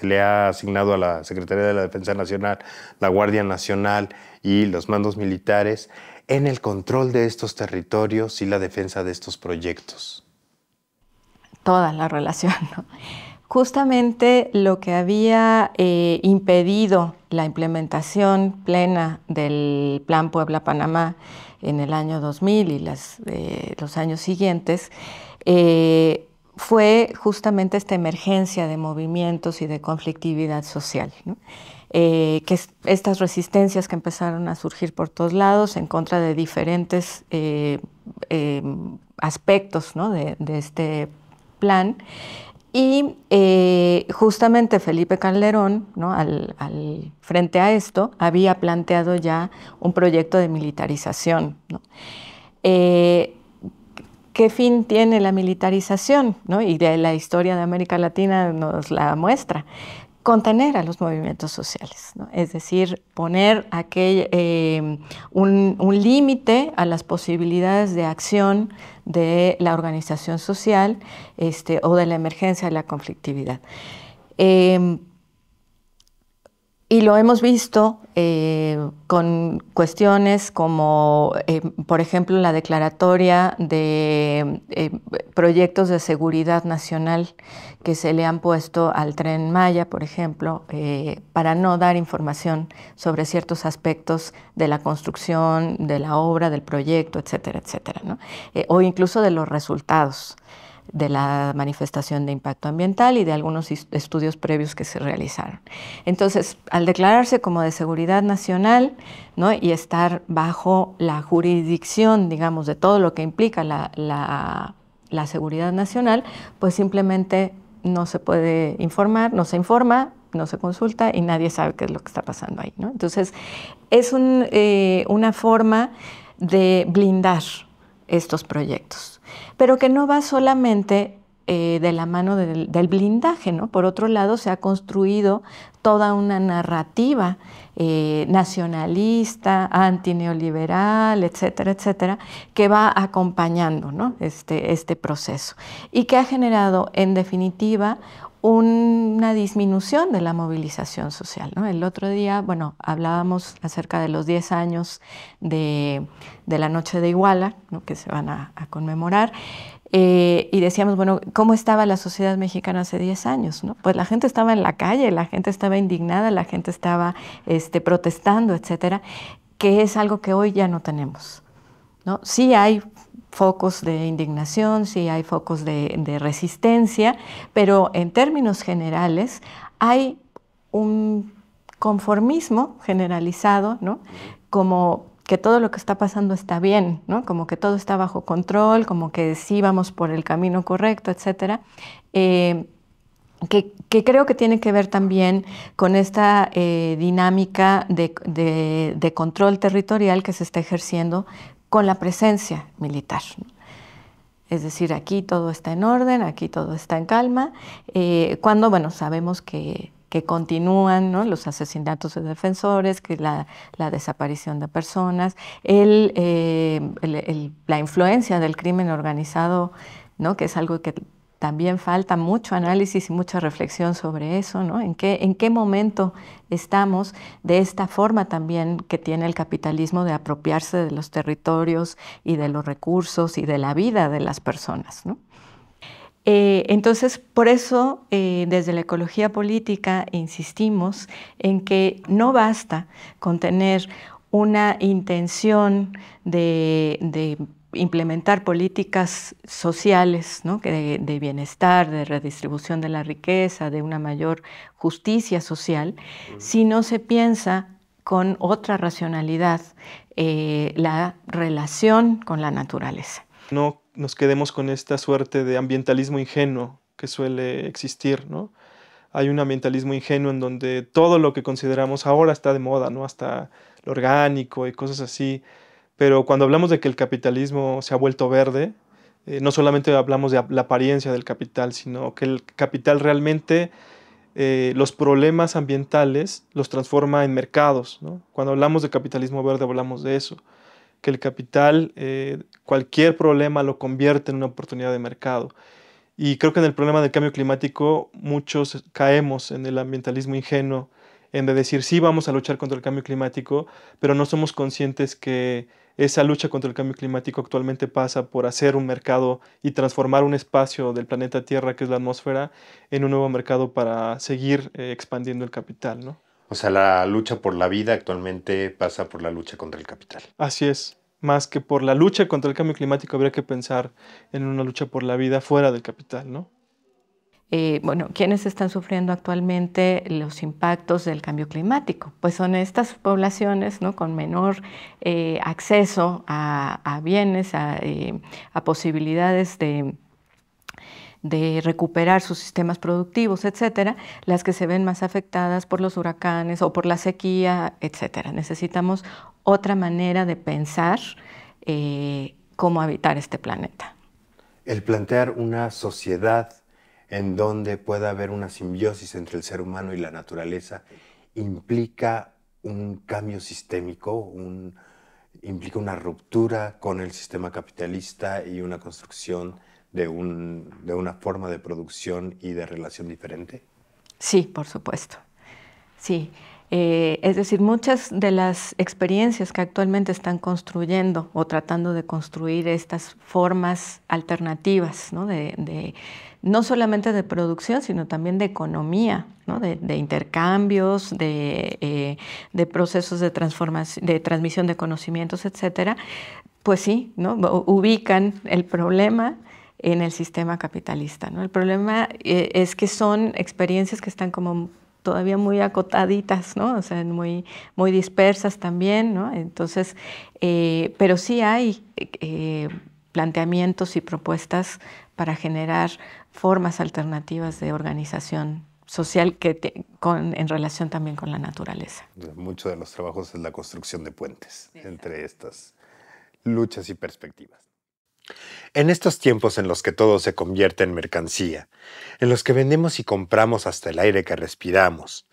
le ha asignado a la Secretaría de la Defensa Nacional, la Guardia Nacional y los mandos militares en el control de estos territorios y la defensa de estos proyectos? Toda la relación, ¿no? Justamente lo que había impedido la implementación plena del Plan Puebla-Panamá en el año 2000 y los años siguientes, fue justamente esta emergencia de movimientos y de conflictividad social, ¿no? Estas resistencias que empezaron a surgir por todos lados en contra de diferentes aspectos, ¿no? de este plan. Y justamente Felipe Calderón, ¿no? Frente a esto, había planteado ya un proyecto de militarización, ¿no? ¿Qué fin tiene la militarización, ¿no? Y de la historia de América Latina nos la muestra. Contener a los movimientos sociales, ¿no? Es decir, poner un límite a las posibilidades de acción de la organización social o de la emergencia de la conflictividad. Y lo hemos visto con cuestiones como, por ejemplo, la declaratoria de proyectos de seguridad nacional que se le han puesto al Tren Maya, por ejemplo, para no dar información sobre ciertos aspectos de la construcción, de la obra, del proyecto, etcétera, etcétera, ¿no? O incluso de los resultados de la manifestación de impacto ambiental y de algunos estudios previos que se realizaron. Entonces, al declararse como de seguridad nacional, ¿no? Y estar bajo la jurisdicción, digamos, de todo lo que implica la seguridad nacional, pues simplemente no se puede informar, no se informa, no se consulta y nadie sabe qué es lo que está pasando ahí, ¿no? Entonces, es una forma de blindar estos proyectos, pero que no va solamente de la mano del blindaje, ¿no? Por otro lado, se ha construido toda una narrativa nacionalista, antineoliberal, etcétera, etcétera, que va acompañando, ¿no? este proceso y que ha generado, en definitiva, una disminución de la movilización social, ¿no? El otro día, bueno, hablábamos acerca de los 10 años de la Noche de Iguala, ¿no? Que se van a conmemorar, y decíamos, bueno, ¿cómo estaba la sociedad mexicana hace 10 años, ¿no? Pues la gente estaba en la calle, la gente estaba indignada, la gente estaba protestando, etcétera, que es algo que hoy ya no tenemos, ¿no? Sí hay focos de indignación, sí hay focos de resistencia, pero en términos generales hay un conformismo generalizado, ¿no? Como que todo lo que está pasando está bien, ¿no? Como que todo está bajo control, como que sí vamos por el camino correcto, etcétera. Que creo que tiene que ver también con esta dinámica de control territorial que se está ejerciendo con la presencia militar, ¿no? Es decir, aquí todo está en orden, aquí todo está en calma, cuando, bueno, sabemos que continúan, ¿no? Los asesinatos de defensores, que la desaparición de personas, la influencia del crimen organizado, ¿no? Que es algo que también falta mucho análisis y mucha reflexión sobre eso, ¿no? ¿En qué momento estamos de esta forma también que tiene el capitalismo de apropiarse de los territorios y de los recursos y de la vida de las personas, ¿no? Entonces, por eso, desde la ecología política insistimos en que no basta con tener una intención de implementar políticas sociales, ¿no? de bienestar, de redistribución de la riqueza, de una mayor justicia social, si no se piensa con otra racionalidad la relación con la naturaleza. No nos quedemos con esta suerte de ambientalismo ingenuo que suele existir, ¿no? Hay un ambientalismo ingenuo en donde todo lo que consideramos ahora está de moda, ¿no? Hasta lo orgánico y cosas así. Pero cuando hablamos de que el capitalismo se ha vuelto verde, no solamente hablamos de la apariencia del capital, sino que el capital realmente los problemas ambientales los transforma en mercados, ¿no? Cuando hablamos de capitalismo verde hablamos de eso, que el capital cualquier problema lo convierte en una oportunidad de mercado. Y creo que en el problema del cambio climático muchos caemos en el ambientalismo ingenuo, en de decir sí vamos a luchar contra el cambio climático, pero no somos conscientes que esa lucha contra el cambio climático actualmente pasa por hacer un mercado y transformar un espacio del planeta Tierra, que es la atmósfera, en un nuevo mercado para seguir expandiendo el capital, ¿no? O sea, la lucha por la vida actualmente pasa por la lucha contra el capital. Así es. Más que por la lucha contra el cambio climático, habría que pensar en una lucha por la vida fuera del capital, ¿no? Bueno, ¿quiénes están sufriendo actualmente los impactos del cambio climático? Pues son estas poblaciones, ¿no? Con menor acceso a bienes, a posibilidades de recuperar sus sistemas productivos, etcétera, las que se ven más afectadas por los huracanes o por la sequía, etcétera. Necesitamos otra manera de pensar cómo habitar este planeta. El plantear una sociedad en donde pueda haber una simbiosis entre el ser humano y la naturaleza implica un cambio sistémico, implica una ruptura con el sistema capitalista y una construcción de una forma de producción y de relación diferente. Sí, por supuesto. Sí. Es decir, muchas de las experiencias que actualmente están construyendo o tratando de construir estas formas alternativas, ¿no? No solamente de producción, sino también de economía, ¿no? de intercambios, de procesos de transformación, de transmisión de conocimientos, etcétera, pues sí, ¿no? Ubican el problema en el sistema capitalista, ¿no? El problema es que son experiencias que están como todavía muy acotaditas, ¿no? O sea, muy dispersas también, ¿no? Entonces, pero sí hay planteamientos y propuestas para generar formas alternativas de organización social en relación también con la naturaleza. Mucho de los trabajos es la construcción de puentes entre estas luchas y perspectivas. En estos tiempos en los que todo se convierte en mercancía, en los que vendemos y compramos hasta el aire que respiramos,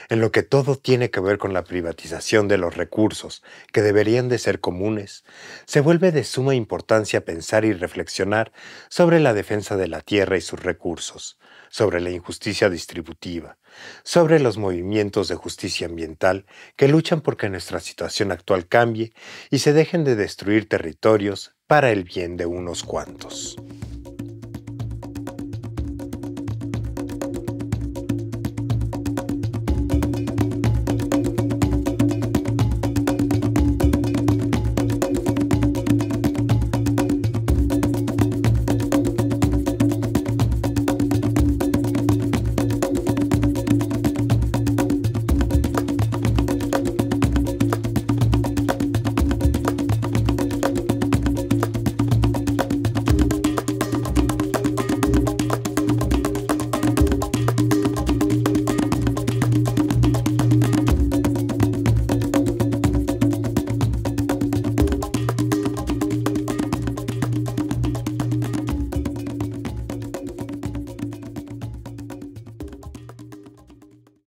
en lo que todo tiene que ver con la privatización de los recursos que deberían de ser comunes, se vuelve de suma importancia pensar y reflexionar sobre la defensa de la tierra y sus recursos, sobre la injusticia distributiva, sobre los movimientos de justicia ambiental que luchan por que nuestra situación actual cambie y se dejen de destruir territorios para el bien de unos cuantos.